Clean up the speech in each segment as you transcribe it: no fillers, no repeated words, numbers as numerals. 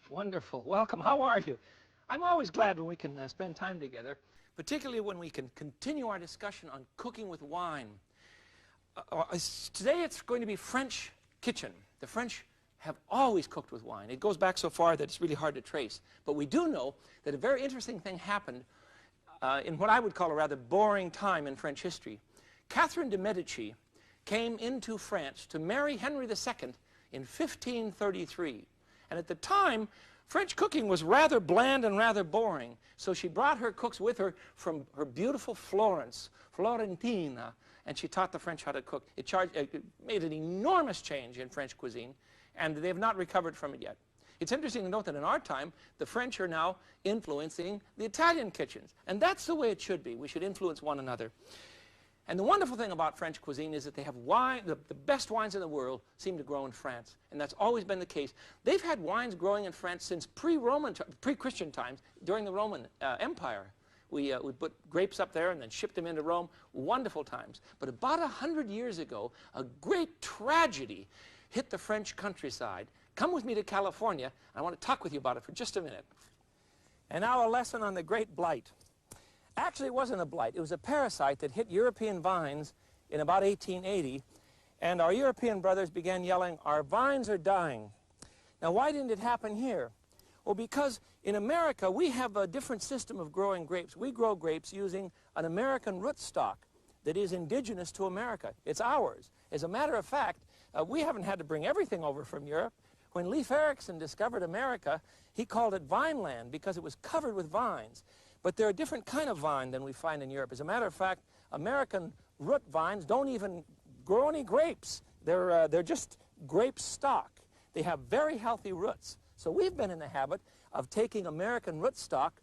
Wonderful. Welcome. How are you? I'm always glad when we can spend time together, particularly when we can continue our discussion on cooking with wine. Today it's going to be French kitchen. The French have always cooked with wine. It goes back so far that it's really hard to trace. But we do know that a very interesting thing happened in what I would call a rather boring time in French history. Catherine de' Medici came into France to marry Henry II in 1533. And at the time, French cooking was rather bland and rather boring. So she brought her cooks with her from her beautiful Florence, Florentina, and she taught the French how to cook. It made an enormous change in French cuisine, and they have not recovered from it yet. It's interesting to note that in our time, the French are now influencing the Italian kitchens. And that's the way it should be. We should influence one another. And the wonderful thing about French cuisine is that they have wine, the best wines in the world seem to grow in France. And that's always been the case. They've had wines growing in France since pre-Christian times, during the Roman Empire. We put grapes up there and then shipped them into Rome. Wonderful times. But about 100 years ago, a great tragedy hit the French countryside. Come with me to California. I want to talk with you about it for just a minute. And now a lesson on the Great Blight. Actually, it wasn't a blight. It was a parasite that hit European vines in about 1880, and our European brothers began yelling, "Our vines are dying." Now, why didn't it happen here? Well, because in America, we have a different system of growing grapes. We grow grapes using an American rootstock that is indigenous to America. It's ours. As a matter of fact, we haven't had to bring everything over from Europe. When Leif Erikson discovered America, he called it Vineland because it was covered with vines. But they're a different kind of vine than we find in Europe. As a matter of fact, American root vines don't even grow any grapes. They're just grape stock. They have very healthy roots. So we've been in the habit of taking American rootstock,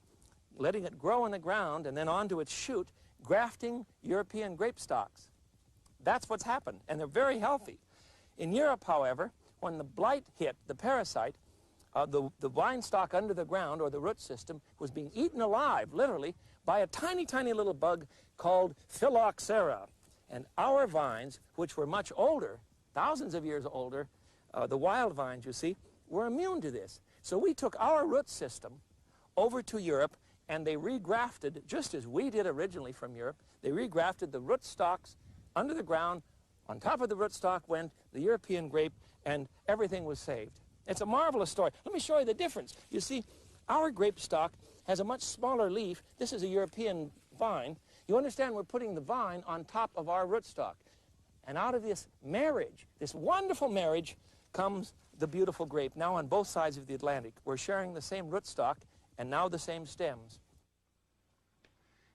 letting it grow in the ground, and then onto its shoot, grafting European grape stalks. That's what's happened, and they're very healthy. In Europe, however, when the blight hit, the parasite, the vine stalk under the ground, or the root system, was being eaten alive, literally, by a tiny, tiny little bug called phylloxera. And our vines, which were much older, thousands of years older, the wild vines, you see, were immune to this. So we took our root system over to Europe, and they regrafted, just as we did originally from Europe, they regrafted the root stalks under the ground. On top of the rootstock went the European grape, and everything was saved. It's a marvelous story. Let me show you the difference. You see, our grape stock has a much smaller leaf. This is a European vine. You understand, we're putting the vine on top of our rootstock. And out of this marriage, this wonderful marriage, comes the beautiful grape, now on both sides of the Atlantic. We're sharing the same rootstock and now the same stems.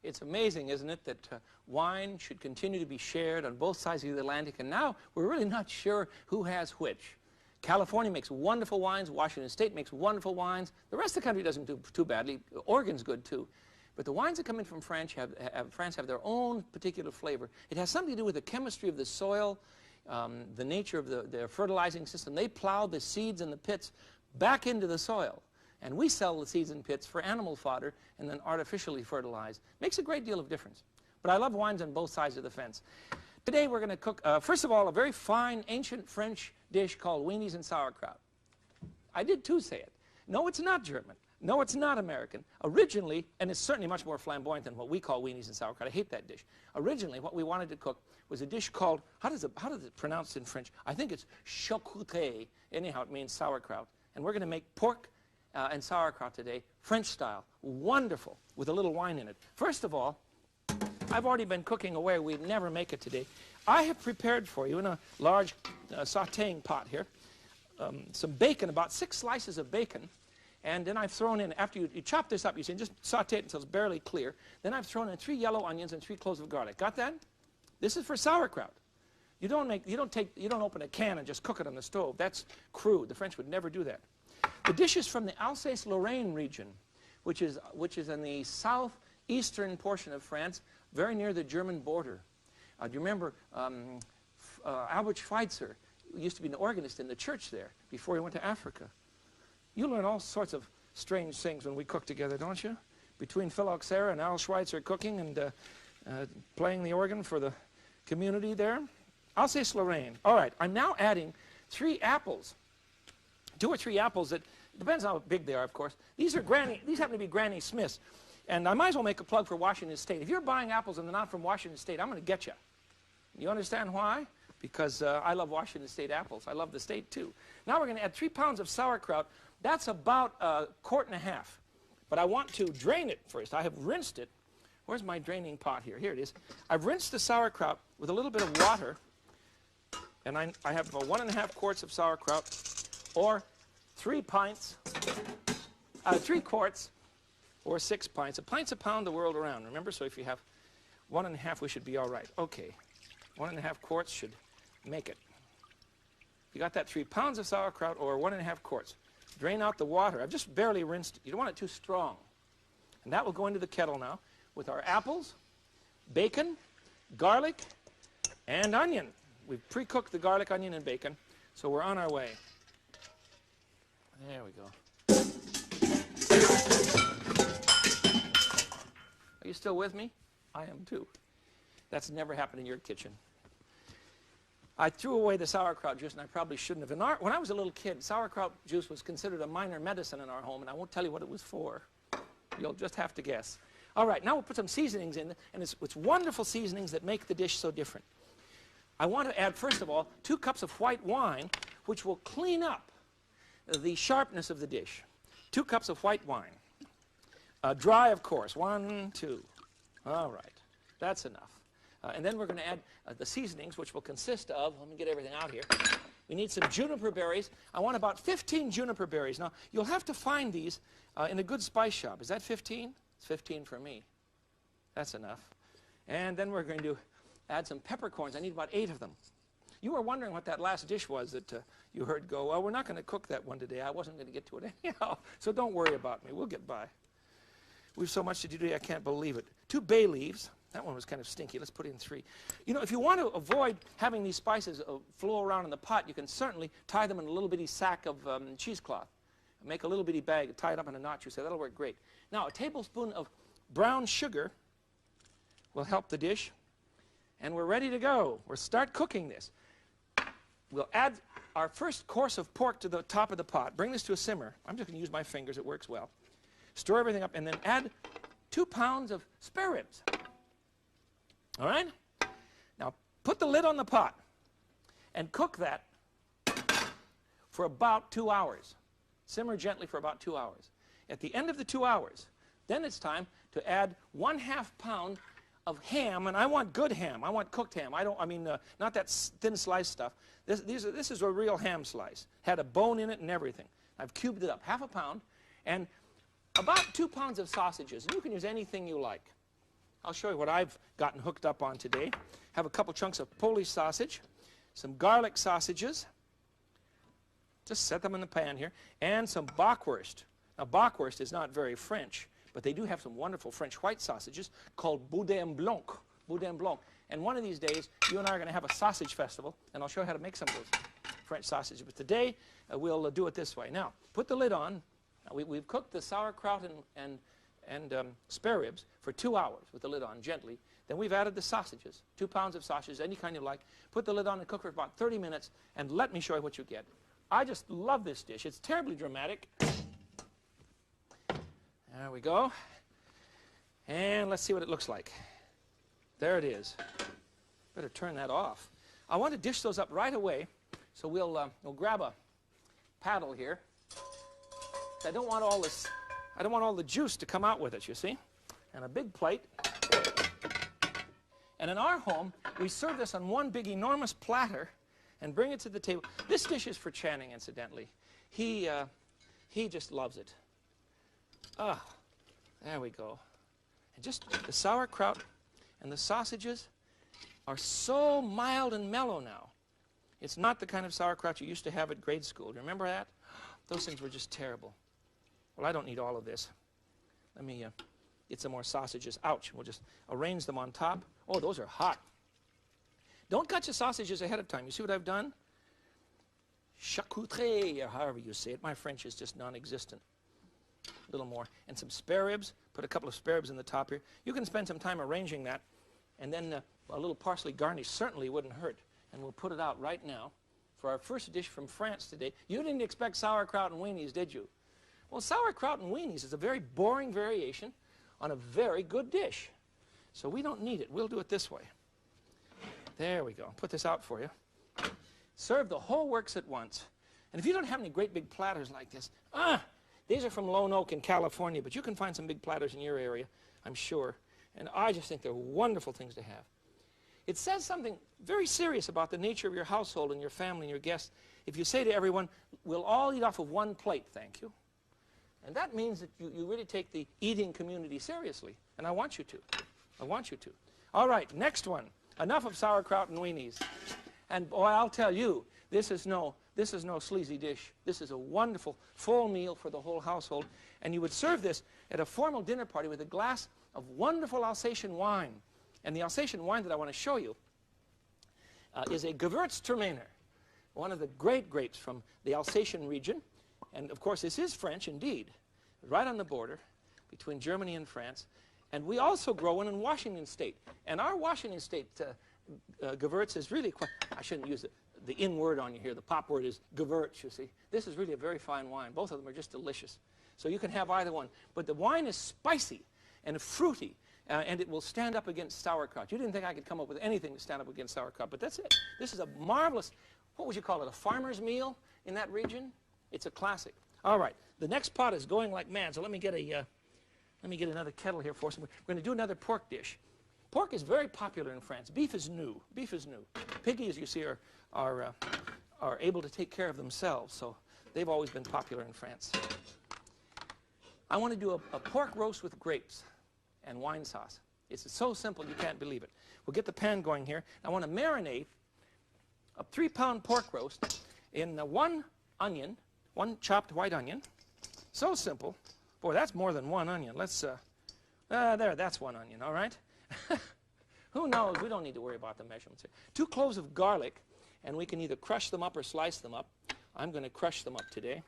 It's amazing, isn't it, that wine should continue to be shared on both sides of the Atlantic, and now we're really not sure who has which. California makes wonderful wines. Washington State makes wonderful wines. The rest of the country doesn't do too badly. Oregon's good, too. But the wines that come in from France have their own particular flavor. It has something to do with the chemistry of the soil, the nature of their fertilizing system. They plow the seeds and the pits back into the soil. And we sell the seeds and pits for animal fodder and then artificially fertilize. Makes a great deal of difference. But I love wines on both sides of the fence. Today we're going to cook, first of all, a very fine ancient French dish called weenies and sauerkraut. I did too say it. No, it's not German. No, it's not American. Originally, and it's certainly much more flamboyant than what we call weenies and sauerkraut. I hate that dish. Originally, what we wanted to cook was a dish called, how does it pronounce in French? I think it's choucroute. Anyhow, it means sauerkraut. And we're going to make pork and sauerkraut today, French style. Wonderful, with a little wine in it. First of all, I've already been cooking away. We'd never make it today. I have prepared for you in a large sautéing pot here some bacon, about 6 slices of bacon. And then I've thrown in, after you chop this up, you see, just sauté it until it's barely clear. Then I've thrown in 3 yellow onions and 3 cloves of garlic. Got that? This is for sauerkraut. You don't open a can and just cook it on the stove. That's crude. The French would never do that. The dish is from the Alsace-Lorraine region, which is in the southeastern portion of France, very near the German border. Do you remember Albert Schweitzer used to be an organist in the church there before he went to Africa? You learn all sorts of strange things when we cook together, don't you? Between phylloxera and Al Schweitzer cooking and playing the organ for the community there. Alsace-Lorraine. All right, I'm now adding 3 apples, 2 or 3 apples that Depends on how big they are, of course. These happen to be Granny Smiths. And I might as well make a plug for Washington State. If you're buying apples and they're not from Washington State, I'm going to get you. You understand why? Because I love Washington State apples. I love the state, too. Now we're going to add 3 pounds of sauerkraut. That's about 1.5 quarts. But I want to drain it first. I have rinsed it. Where's my draining pot here? Here it is. I've rinsed the sauerkraut with a little bit of water. And I have about 1.5 quarts of sauerkraut, or 3 pints, 3 quarts, or 6 pints. A pint's a pound the world around, remember? So if you have 1.5, we should be all right. Okay, 1.5 quarts should make it. You got that 3 pounds of sauerkraut, or 1.5 quarts. Drain out the water. I've just barely rinsed it. You don't want it too strong. And that will go into the kettle now with our apples, bacon, garlic, and onion. We've pre-cooked the garlic, onion, and bacon, so we're on our way. There we go. Are you still with me? I am too. That's never happened in your kitchen. I threw away the sauerkraut juice, and I probably shouldn't have. When I was a little kid, sauerkraut juice was considered a minor medicine in our home, and I won't tell you what it was for. You'll just have to guess. All right, now we'll put some seasonings in, and it's wonderful seasonings that make the dish so different. I want to add, first of all, 2 cups of white wine, which will clean up the sharpness of the dish. 2 cups of white wine. Dry, of course. 1, 2. All right. That's enough. And then we're going to add the seasonings, which will consist of, let me get everything out here. We need some juniper berries. I want about 15 juniper berries. Now, you'll have to find these in a good spice shop. Is that 15? It's 15 for me. That's enough. And then we're going to add some peppercorns. I need about 8 of them. You were wondering what that last dish was that you heard go, well, we're not going to cook that one today. I wasn't going to get to it anyhow, so don't worry about me. We'll get by. We have so much to do today, I can't believe it. 2 bay leaves. That one was kind of stinky. Let's put in 3. You know, if you want to avoid having these spices flow around in the pot, you can certainly tie them in a little bitty sack of cheesecloth. Make a little bitty bag, tie it up in a knot, you say. That'll work great. Now, a tablespoon of brown sugar will help the dish. And we're ready to go. We'll start cooking this. We'll add our first course of pork to the top of the pot. Bring this to a simmer. I'm just going to use my fingers. It works well. Stir everything up, and then add 2 pounds of spare ribs. All right? Now, put the lid on the pot and cook that for about 2 hours. Simmer gently for about 2 hours. At the end of the 2 hours, then it's time to add 1/2 pound of ham, and I want good ham. I want cooked ham. Not that thin sliced stuff. This is a real ham slice. Had a bone in it and everything. I've cubed it up, 1/2 pound, and about 2 pounds of sausages. And you can use anything you like. I'll show you what I've gotten hooked up on today. Have a couple chunks of Polish sausage, some garlic sausages. Just set them in the pan here, and some bockwurst. Now, bockwurst is not very French, but they do have some wonderful French white sausages called boudin blanc. Boudin blanc. And one of these days, you and I are going to have a sausage festival, and I'll show you how to make some of those French sausages. But today, we'll do it this way. Now, put the lid on. Now, we've cooked the sauerkraut and spare ribs for 2 hours with the lid on gently. Then we've added the sausages, 2 pounds of sausages, any kind you like. Put the lid on and cook for about 30 minutes, and let me show you what you get. I just love this dish. It's terribly dramatic. There we go. And let's see what it looks like. There it is. Better turn that off. I want to dish those up right away, so we'll grab a paddle here. I don't want all this. I don't want all the juice to come out with it, you see. And a big plate. And in our home, we serve this on one big, enormous platter and bring it to the table. This dish is for Channing, incidentally. He just loves it. Ah, there we go. And just the sauerkraut and the sausages are so mild and mellow now. It's not the kind of sauerkraut you used to have at grade school. Do you remember that? Those things were just terrible. Well, I don't need all of this. Let me get some more sausages. Ouch. We'll just arrange them on top. Oh, those are hot. Don't cut your sausages ahead of time. You see what I've done? Charcuterie, or however you say it. My French is just non-existent. A little more. And some spare ribs. Put a couple of spare ribs in the top here. You can spend some time arranging that. And then a little parsley garnish certainly wouldn't hurt. And we'll put it out right now for our first dish from France today. You didn't expect sauerkraut and weenies, did you? Well, sauerkraut and weenies is a very boring variation on a very good dish. So we don't need it. We'll do it this way. There we go. Put this out for you. Serve the whole works at once. And if you don't have any great big platters like this, these are from Lone Oak in California, but you can find some big platters in your area, I'm sure. And I just think they're wonderful things to have. It says something very serious about the nature of your household and your family and your guests if you say to everyone, we'll all eat off of one plate, thank you. And that means that you really take the eating community seriously. And I want you to. I want you to. All right, next one. Enough of sauerkraut and weenies. And boy, I'll tell you, this is no sleazy dish. This is a wonderful full meal for the whole household. And you would serve this at a formal dinner party with a glass of wonderful Alsatian wine. And the Alsatian wine that I want to show you is a Gewürztraminer, one of the great grapes from the Alsatian region. And of course, this is French indeed, right on the border between Germany and France. And we also grow one in Washington State. And our Washington State Gewürz is really quite, I shouldn't use the in word on you here. The pop word is Gewürz, you see. This is really a very fine wine. Both of them are just delicious. So you can have either one. But the wine is spicy and fruity, and it will stand up against sauerkraut. You didn't think I could come up with anything to stand up against sauerkraut, but that's it. This is a marvelous, what would you call it, a farmer's meal in that region? It's a classic. All right, the next pot is going like mad, so let me get another kettle here for us. We're going to do another pork dish. Pork is very popular in France. Beef is new. Beef is new. Piggies, you see, are able to take care of themselves, so they've always been popular in France. I want to do a pork roast with grapes and wine sauce. It's so simple you can't believe it. We'll get the pan going here. I want to marinate a 3-pound pork roast in one onion, one chopped white onion. So simple. Boy, that's more than one onion. Let's, there, that's one onion, all right? Who knows? We don't need to worry about the measurements here. 2 cloves of garlic, and we can either crush them up or slice them up. I'm going to crush them up today.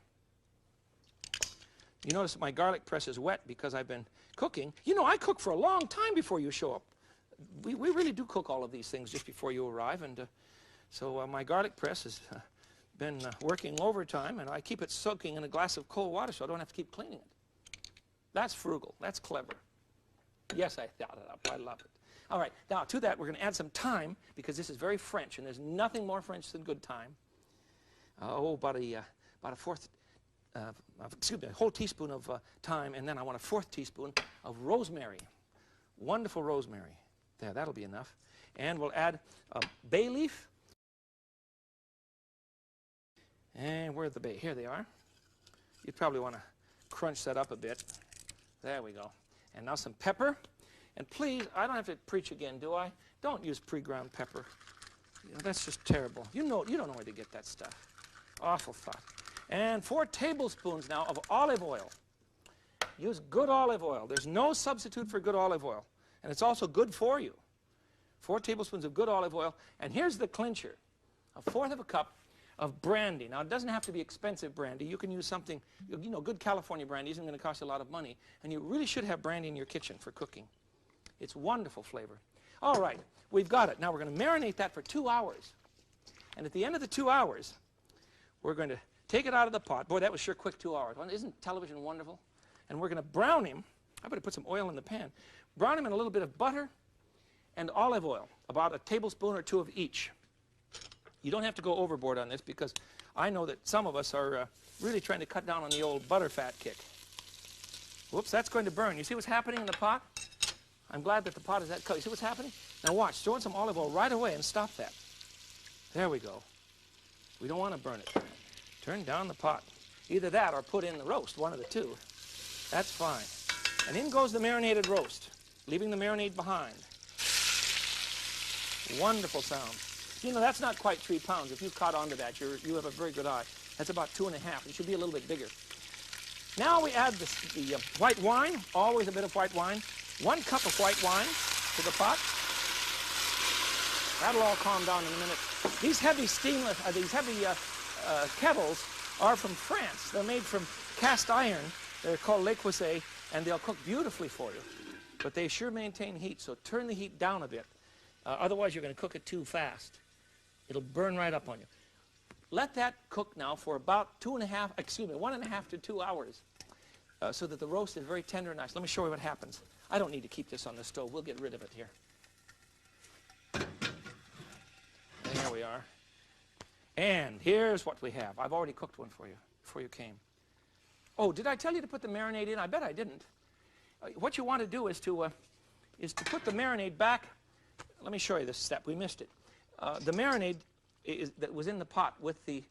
You notice my garlic press is wet because I've been cooking. You know, I cook for a long time before you show up. We really do cook all of these things just before you arrive, and so my garlic press has been working overtime, and I keep it soaking in a glass of cold water so I don't have to keep cleaning it. That's frugal. That's clever. Yes, I thought it up. I love it. All right, now to that we're going to add some thyme because this is very French, and there's nothing more French than good thyme. About a fourth, excuse me, a whole teaspoon of thyme, and then I want a 4th teaspoon of rosemary. Wonderful rosemary. There, that'll be enough. And we'll add bay leaf. And where's the bay? Here they are. You'd probably want to crunch that up a bit. There we go. And now some pepper. And please, I don't have to preach again, do I? Don't use pre-ground pepper. You know, that's just terrible. You don't know where to get that stuff. Awful thought. And 4 tablespoons now of olive oil. Use good olive oil. There's no substitute for good olive oil. And it's also good for you. 4 tablespoons of good olive oil. And here's the clincher. 1/4 of a cup of brandy. Now, it doesn't have to be expensive brandy. You can use something, you know, good California brandy isn't going to cost you a lot of money. And you really should have brandy in your kitchen for cooking. It's wonderful flavor. All right, we've got it. Now, we're going to marinate that for 2 hours. And at the end of the 2 hours, we're going to take it out of the pot. Boy, that was sure quick 2 hours. Isn't television wonderful? And we're going to brown him. I better put some oil in the pan. Brown him in a little bit of butter and olive oil, about a tablespoon or 2 of each. You don't have to go overboard on this because I know that some of us are really trying to cut down on the old butter fat kick. Whoops, that's going to burn. You see what's happening in the pot? I'm glad that the pot is that color. You see what's happening? Now watch, throw in some olive oil right away and stop that. There we go. We don't want to burn it. Turn down the pot. Either that or put in the roast, one of the two. That's fine. And in goes the marinated roast, leaving the marinade behind. Wonderful sound. You know, that's not quite 3 pounds. If you've caught on to that, you have a very good eye. That's about 2.5. It should be a little bit bigger. Now we add the white wine, always a bit of white wine. 1 cup of white wine to the pot. That'll all calm down in a minute. These heavy kettles are from France. They're made from cast iron. They're called Le Creuset, and they'll cook beautifully for you. But they sure maintain heat, so turn the heat down a bit. Otherwise, you're going to cook it too fast. It'll burn right up on you. Let that cook now for about 1.5 to 2 hours. so that the roast is very tender and nice. Let me show you what happens. I don't need to keep this on the stove. We'll get rid of it here. There we are. And here's what we have. I've already cooked one for you before you came. Oh, did I tell you to put the marinade in? I bet I didn't. What you want to do is to put the marinade back. Let me show you this step. We missed it. The marinade that was in the pot with the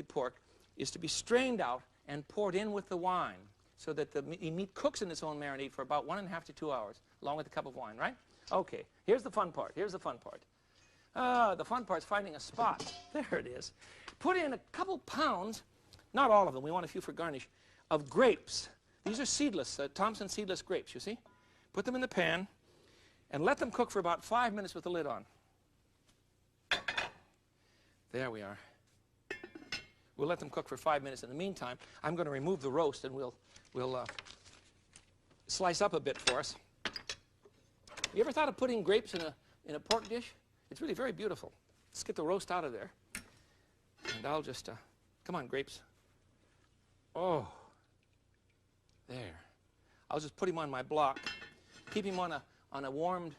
pork is to be strained out and poured in with the wine so that the meat cooks in its own marinade for about 1.5 to 2 hours, along with a cup of wine, right? Okay, here's the fun part. Here's the fun part. The fun part's finding a spot. There it is. Put in a couple pounds, not all of them, we want a few for garnish, of grapes. These are seedless, Thompson seedless grapes, you see? Put them in the pan and let them cook for about 5 minutes with the lid on. There we are. We'll let them cook for 5 minutes. In the meantime, I'm going to remove the roast and we'll slice up a bit for us. You ever thought of putting grapes in a pork dish? It's really very beautiful. Let's get the roast out of there. And I'll just, come on, grapes. Oh, there. I'll just put him on my block. Keep him on a warmed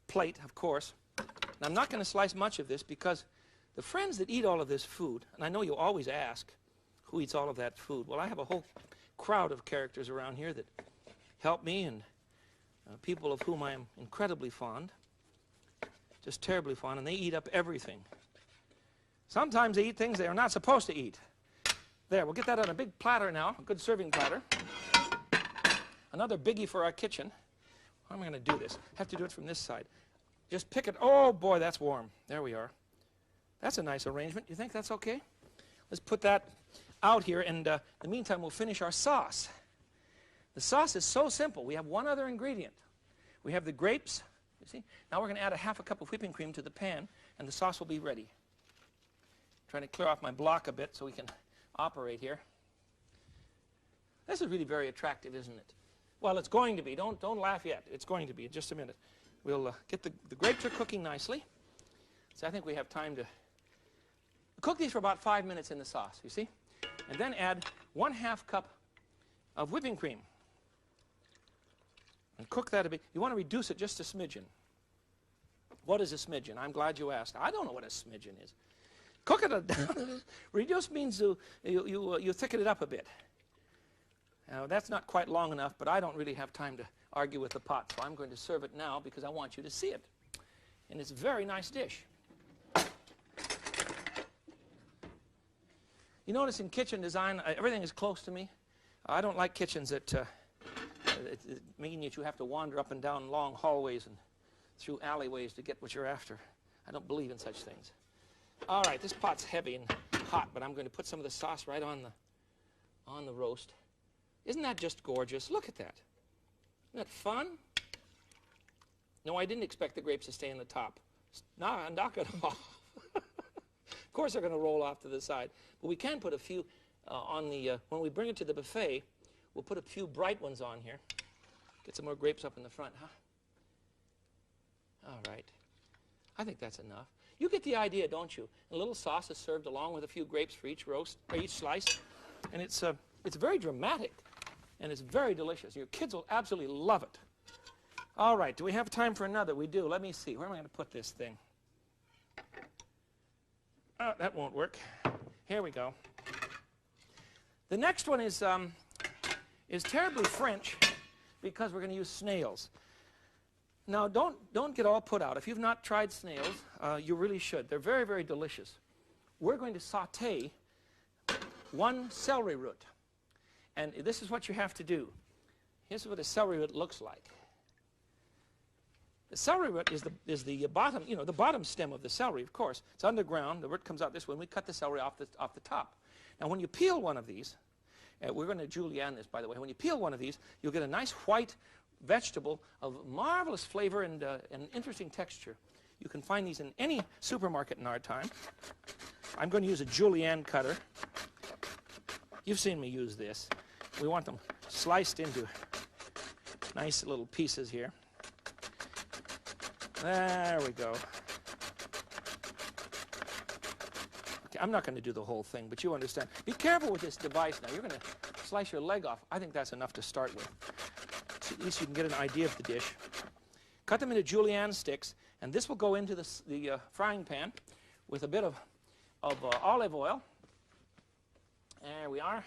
plate, of course. And I'm not going to slice much of this because the friends that eat all of this food, and I know you always ask, who eats all of that food? Well, I have a whole crowd of characters around here that help me and people of whom I am incredibly fond. Just terribly fond, and they eat up everything. Sometimes they eat things they are not supposed to eat. There, we'll get that on a big platter now, a good serving platter. Another biggie for our kitchen. How am I going to do this? Have to do it from this side. Just pick it. Oh, boy, that's warm. There we are. That's a nice arrangement. You think that's okay? Let's put that out here, and in the meantime, we'll finish our sauce. The sauce is so simple. We have one other ingredient. We have the grapes. You see? Now we're going to add a half a cup of whipping cream to the pan, and the sauce will be ready. Trying to clear off my block a bit so we can operate here. This is really very attractive, isn't it? Well, it's going to be. Don't laugh yet. It's going to be in just a minute. We'll get the grapes are cooking nicely. So I think we have time to cook these for about 5 minutes in the sauce, you see? And then add 1/2 cup of whipping cream. And cook that a bit. You want to reduce it just a smidgen. What is a smidgen? I'm glad you asked. I don't know what a smidgen is. Cook it down. Reduce means you thicken it up a bit. Now, that's not quite long enough, but I don't really have time to argue with the pot, so I'm going to serve it now because I want you to see it. And it's a very nice dish. You notice in kitchen design, everything is close to me. I don't like kitchens that mean that you have to wander up and down long hallways and through alleyways to get what you're after. I don't believe in such things. All right, this pot's heavy and hot, but I'm going to put some of the sauce right on the roast. Isn't that just gorgeous? Look at that. Isn't that fun? No, I didn't expect the grapes to stay in the top. Knock it off. Of course they're going to roll off to the side. But we can put a few on the, when we bring it to the buffet, we'll put a few bright ones on here. Get some more grapes up in the front, huh? All right. I think that's enough. You get the idea, don't you? And a little sauce is served along with a few grapes for each roast, or each slice. And it's very dramatic, and it's very delicious. Your kids will absolutely love it. All right, do we have time for another? We do. Let me see. Where am I going to put this thing? Oh, that won't work. Here we go. The next one is terribly French because we're going to use snails. Now, don't get all put out. If you've not tried snails, you really should. They're very, very delicious. We're going to saute 1 celery root. And this is what you have to do. Here's what a celery root looks like. The celery root is the bottom, you know, the bottom stem of the celery, of course. It's underground. The root comes out this way, and we cut the celery off the top. Now, when you peel one of these, we're going to julienne this, by the way. When you peel one of these, you'll get a nice white vegetable of marvelous flavor and interesting texture. You can find these in any supermarket in our time. I'm going to use a julienne cutter. You've seen me use this. We want them sliced into nice little pieces here. There we go. Okay, I'm not going to do the whole thing, but you understand. Be careful with this device now. You're going to slice your leg off. I think that's enough to start with. So at least you can get an idea of the dish. Cut them into julienne sticks, and this will go into the frying pan with a bit of olive oil. There we are.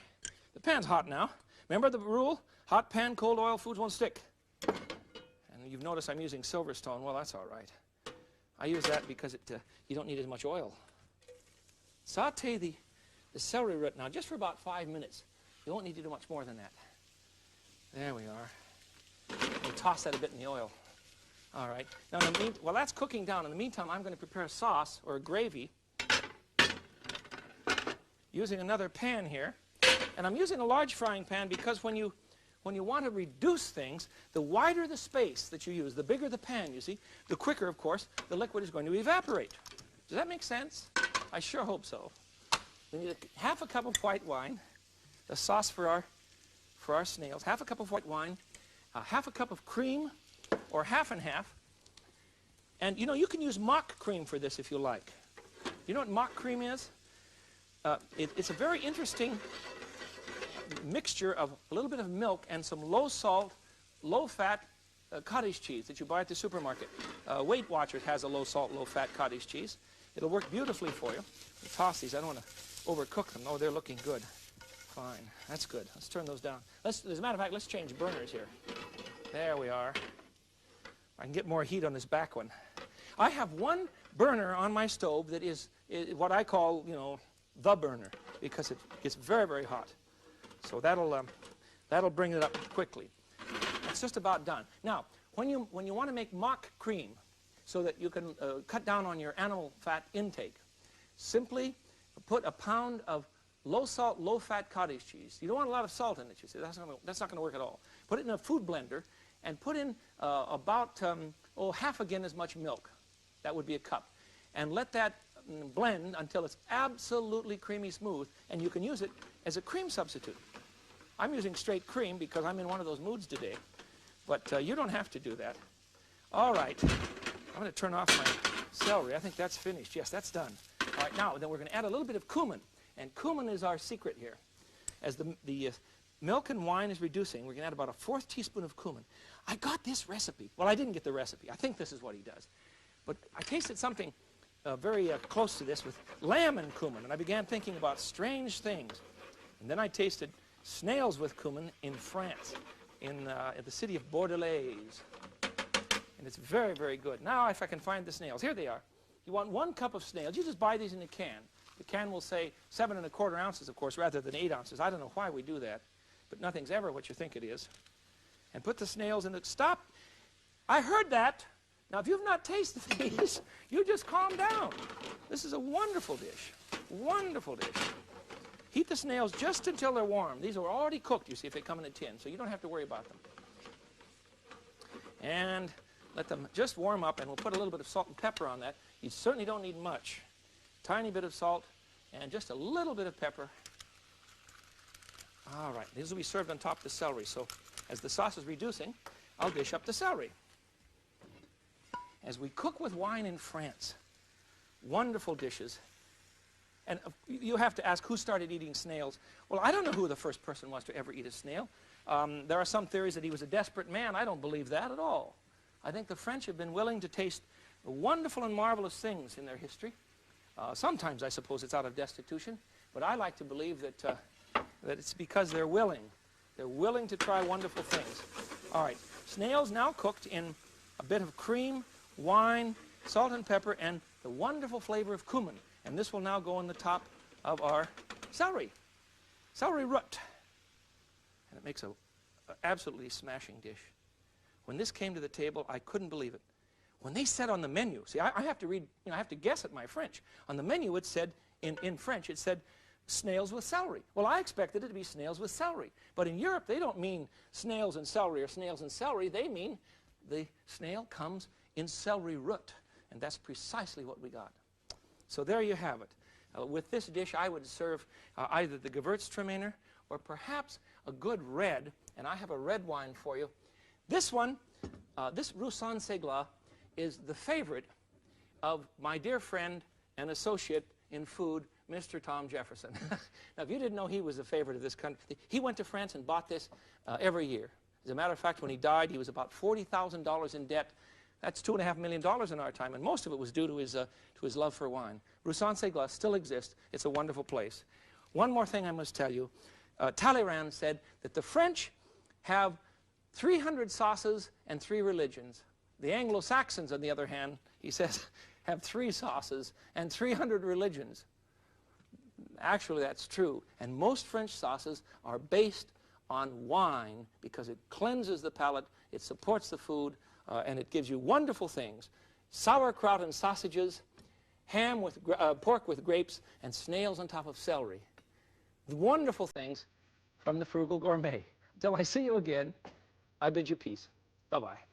The pan's hot now. Remember the rule? Hot pan, cold oil, foods won't stick. And you've noticed I'm using Silverstone. Well, that's all right. I use that because you don't need as much oil. Saute the celery root now just for about 5 minutes. You won't need to do much more than that. There we are. We'll toss that a bit in the oil. All right. Now, while that's cooking down, in the meantime, I'm going to prepare a sauce or a gravy using another pan here. And I'm using a large frying pan because when you want to reduce things, the wider the space that you use, the bigger the pan, you see, the quicker, of course, the liquid is going to evaporate. Does that make sense? I sure hope so. We need half a cup of white wine, the sauce for our snails, half a cup of white wine, half a cup of cream, or half and half. And, you know, you can use mock cream for this if you like. You know what mock cream is? It's a very interesting mixture of a little bit of milk and some low-salt, low-fat cottage cheese that you buy at the supermarket. Weight Watchers has a low-salt, low-fat cottage cheese. It'll work beautifully for you. We'll toss these. I don't want to overcook them. Oh, they're looking good. Fine. That's good. Let's turn those down. As a matter of fact, let's change burners here. There we are. I can get more heat on this back one. I have one burner on my stove that is what I call, you know, the burner, because it gets very, very hot. So that'll bring it up quickly. It's just about done. Now, when you want to make mock cream so that you can cut down on your animal fat intake, simply put a pound of low-salt, low-fat cottage cheese. You don't want a lot of salt in it, you see. That's not going to work at all. Put it in a food blender and put in about half again as much milk. That would be a cup. And let that blend until it's absolutely creamy smooth, and you can use it as a cream substitute. I'm using straight cream because I'm in one of those moods today, but you don't have to do that. All right, I'm going to turn off my celery. I think that's finished. Yes, that's done. All right, now then we're going to add a little bit of cumin, and cumin is our secret here. As the milk and wine is reducing, we're going to add about a 1/4 teaspoon of cumin. I got this recipe. Well, I didn't get the recipe. I think this is what he does. But I tasted something very close to this with lamb and cumin, and I began thinking about strange things. And then I tasted snails with cumin in France, at the city of Bordelais. And it's very, very good. Now, if I can find the snails. Here they are. You want 1 cup of snails. You just buy these in a can. The can will say 7 1/4 ounces, of course, rather than 8 ounces. I don't know why we do that, but nothing's ever what you think it is. And put the snails in it. Stop. I heard that. Now, if you've not tasted these, you just calm down. This is a wonderful dish. Wonderful dish. Heat the snails just until they're warm. These are already cooked, you see, if they come in a tin, so you don't have to worry about them. And let them just warm up, and we'll put a little bit of salt and pepper on that. You certainly don't need much. Tiny bit of salt and just a little bit of pepper. All right, these will be served on top of the celery. So as the sauce is reducing, I'll dish up the celery. As we cook with wine in France, wonderful dishes. And you have to ask, who started eating snails? Well, I don't know who the first person was to ever eat a snail. There are some theories that he was a desperate man. I don't believe that at all. I think the French have been willing to taste wonderful and marvelous things in their history. Sometimes, I suppose, it's out of destitution. But I like to believe that it's because they're willing. They're willing to try wonderful things. All right, snails now cooked in a bit of cream, wine, salt and pepper, and the wonderful flavor of cumin. And this will now go on the top of our celery root. And it makes an absolutely smashing dish. When this came to the table, I couldn't believe it. When they said on the menu, see, I have to read, I have to guess at my French. On the menu, it said, in French, it said snails with celery. Well, I expected it to be snails with celery. But in Europe, they don't mean snails and celery or snails and celery. They mean the snail comes in celery root. And that's precisely what we got. So there you have it. With this dish, I would serve either the Gewürztraminer or perhaps a good red. And I have a red wine for you. This one, this Roussan Segla, is the favorite of my dear friend and associate in food, Mr. Tom Jefferson. Now, if you didn't know he was a favorite of this country, he went to France and bought this every year. As a matter of fact, when he died, he was about $40,000 in debt. That's $2.5 million in our time, and most of it was due to his love for wine. Roussan-Seglas still exists. It's a wonderful place. One more thing I must tell you. Talleyrand said that the French have 300 sauces and 3 religions. The Anglo-Saxons, on the other hand, he says, have 3 sauces and 300 religions. Actually, that's true. And most French sauces are based on wine because it cleanses the palate, it supports the food, and it gives you wonderful things. Sauerkraut and sausages, pork with grapes, and snails on top of celery. The wonderful things from the Frugal Gourmet. Till I see you again, I bid you peace. Bye-bye.